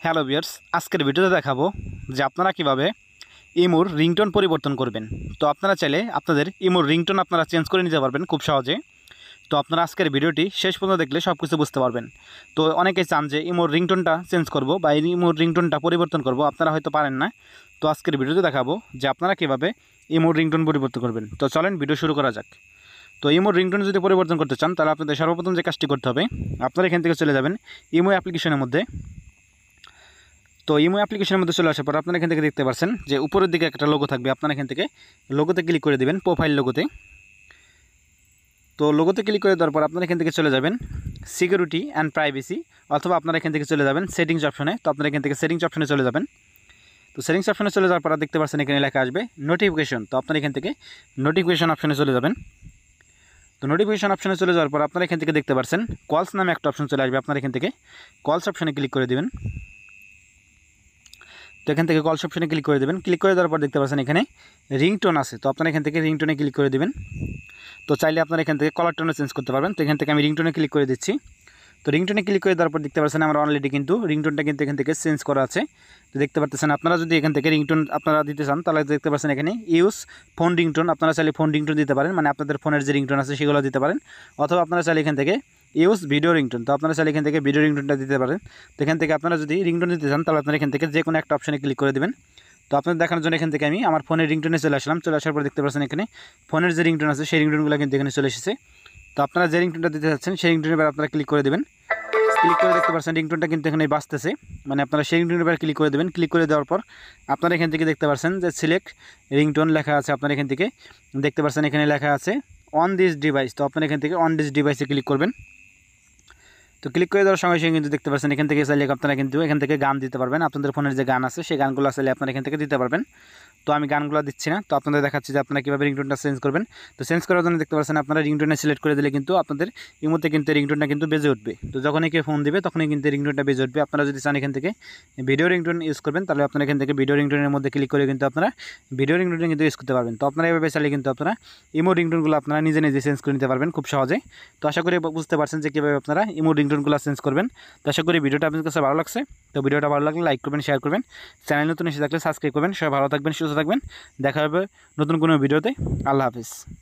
Hello viewers, আজকের ভিডিওতে দেখাবো যে আপনারা কিভাবে ইমোর রিংটোন পরিবর্তন করবেন। তো আপনারা চাইলে আপনাদের ইমোর রিংটোন আপনারা চেঞ্জ করে নিতে পারবেন খুব সহজে। তো আপনারা আজকের ভিডিওটি শেষ পর্যন্ত দেখলে সব কিছু বুঝতে পারবেন। তো অনেকেই চান যে ইমোর রিংটোনটা চেঞ্জ করব বা ইমোর রিংটোনটা পরিবর্তন করব, আপনারা হয়তো পারেন না। তো আজকের ভিডিওতে দেখাবো যে আপনারা কীভাবে ইমোর রিংটোন পরিবর্তন করবেন। তো চলেন ভিডিও শুরু করা যাক। তো ইমোর রিংটোন যদি পরিবর্তন করতে চান তাহলে আপনাদের সর্বপ্রথম যে কাজটি করতে হবে, আপনারা এখান থেকে চলে যাবেন ইমো অ্যাপ্লিকেশনের মধ্যে। তো ইমো অ্যাপ্লিকেশনের মধ্যে চলে আসার পর আপনারা এখান থেকে দেখতে পাচ্ছেন যে উপরের দিকে একটা লোগো থাকবে। আপনারা এখান থেকে লোগোতে ক্লিক করে দেবেন, প্রোফাইল লোগোতে। তো লোগোতে ক্লিক করে দেওয়ার পর আপনারা এখান থেকে চলে যাবেন সিকিউরিটি অ্যান্ড প্রাইভেসি, অথবা আপনারা এখান থেকে চলে যাবেন সেটিংস অপশনে। তো আপনারা এখান থেকে সেটিংস অপশনে চলে যাবেন। তো সেটিংস অপশনে চলে যাওয়ার পর দেখতে পাচ্ছেন এখানে লেখা আসবে নোটিফিকেশন। তো আপনারা এখান থেকে নোটিফিকেশন অপশনে চলে যাবেন। তো নোটিফিকেশন অপশনে চলে যাওয়ার পর আপনারা এখান থেকে দেখতে পাচ্ছেন কলস নামে একটা অপশন চলে আসবে। আপনারা এখান থেকে কলস অপশনে ক্লিক করে দেবেন। তো এখান থেকে কলস অপশনে ক্লিক করে দেবেন। ক্লিক করে দেওয়ার পর দেখতে পাচ্ছেন এখানে রিংটোন আছে। তো আপনারা এখান থেকে রিংটোনে ক্লিক করে দেবেন। তো চাইলে আপনারা এখান থেকে কলার টোনে চেঞ্জ করতে পারবেন। তো এখান থেকে আমি রিংটোনে ক্লিক করে দিচ্ছি। তো রিংটোনে ক্লিক করে দেওয়ার পর দেখতে পাচ্ছেন আমার অলরেডি কিন্তু রিংটোনটা কিন্তু এখান থেকে চেঞ্জ করা আছে। তো দেখতে পাচ্ছেন আপনারা যদি এখান থেকে রিংটোন আপনারা দিতে চান তাহলে দেখতে পাচ্ছেন এখানে ইউজ ফোন রিংটোন। আপনারা চাইলে ফোন রিংটোন দিতে পারেন, মানে আপনাদের ফোনের যে রিংটোন আছে সেগুলো দিতে পারেন। অথবা আপনারা চাইলে এখান থেকে ইউজ ভিডিও রিংটোন। তো আপনারা চাইলে এখান থেকে ভিডিও রিংটোনটা দিতে পারেন। তো এখান থেকে আপনারা যদি রিংটোন দিতে চান তাহলে আপনারা এখান থেকে যে কোনো একটা অপশনে ক্লিক করে দেবেন। তো আপনাদের দেখানোর জন্য এখান থেকে আমি আমার ফোনের রিংটোনে চলে আসলাম। চলে আসার পর দেখতে পাচ্ছেন এখানে ফোনের যে রিংটোন আছে সেই রিংটোনগুলো কিন্তু এখানে চলে এসেছে। তো আপনারা যে রিংটোনটা দিতে চাচ্ছেন সেই রিংটোনের এবার আপনারা ক্লিক করে দেবেন। ক্লিক করে দেখতে পাচ্ছেন রিংটোনটা কিন্তু এখানে বাজতেছে, মানে আপনারা সেই রিংটোনের এবার ক্লিক করে দেবেন। ক্লিক করে দেওয়ার পর আপনারা এখান থেকে দেখতে পাচ্ছেন যে সিলেক্ট রিংটোন লেখা আছে। আপনারা এখান থেকে দেখতে পাচ্ছেন এখানে লেখা আছে অন দিস ডিভাইস। তো আপনারা এখান থেকে অন দিস ডিভাইসে ক্লিক করবেন। তো ক্লিক করে দেওয়ার সঙ্গে সঙ্গে কিন্তু দেখতে পাচ্ছেন এখান থেকে চাইলে আপনারা কিন্তু এখান থেকে গান দিতে পারবেন। আপনাদের ফোনের যে গান আছে সেই গানগুলো চাইলে আপনারা এখান থেকে দিতে পারবেন। তো আমি গানগুলো দিচ্ছি না। তো আপনাদের দেখাচ্ছি যে আপনারা কীভাবে রিংটোনটা চেঞ্জ করবেন। তো চেঞ্জ করার জন্য দেখতে পাচ্ছেন আপনারা রিংটোনে সিলেক্ট করে দিলে কিন্তু আপনাদের ইমোতে কিন্তু রিংটোনটা কিন্তু বেজে উঠবে। তো যখনই কেউ ফোন দিবে তখনই কিন্তু রিংটোনটা বেজে উঠবে। আপনারা যদি চান এখান থেকে ভিডিও রিংটোন ইউজ করবেন তাহলে আপনারা এখান থেকে ভিডিও রিংটোনের মধ্যে ক্লিক করে কিন্তু আপনারা ভিডিও রিংটোন কিন্তু ইউজ করতে পারবেন। তো আপনারা এভাবে চাইলে কিন্তু আপনারা ইমো রিংটোনগুলো আপনারা নিজে নিজে চেঞ্জ করে নিতে পারবেন খুব সহজে। তো আশা করি বুঝতে পারছেন যে কীভাবে আপনারা ইমো রিংটোনগুলো চেঞ্জ করবেন। তো আশা করি ভিডিওটা আপনাদের কাছে ভালো লাগছে। তো ভিডিওটা ভালো লাগলে লাইক করবেন, শেয়ার করবেন, চ্যানেল নতুন এসে থাকলে সাবস্ক্রাইব করবেন। সবাই ভালো থাকবেন, সুস্থ থাকবেন। দেখা হবে নতুন কোনো ভিডিওতে। আল্লাহ হাফিজ।